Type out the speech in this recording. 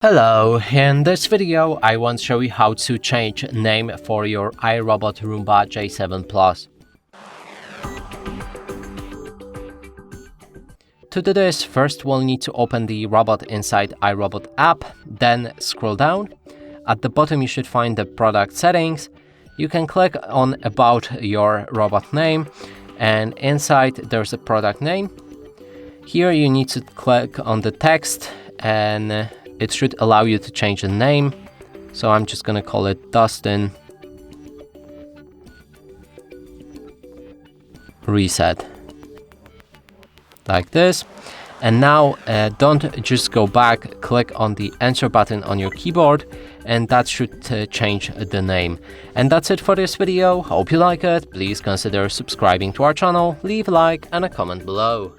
Hello, in this video I want to show you how to change name for your iRobot Roomba J7 Plus. To do this, first we'll need to open the robot inside iRobot app, then scroll down. At the bottom you should find the product settings. You can click on about your robot name, and inside there's a product name. Here you need to click on the text and it should allow you to change the name. So I'm just gonna call it Dustin Reset. Like this. And now don't just go back, click on the enter button on your keyboard and that should change the name. And that's it for this video. Hope you like it. Please consider subscribing to our channel, leave a like and a comment below.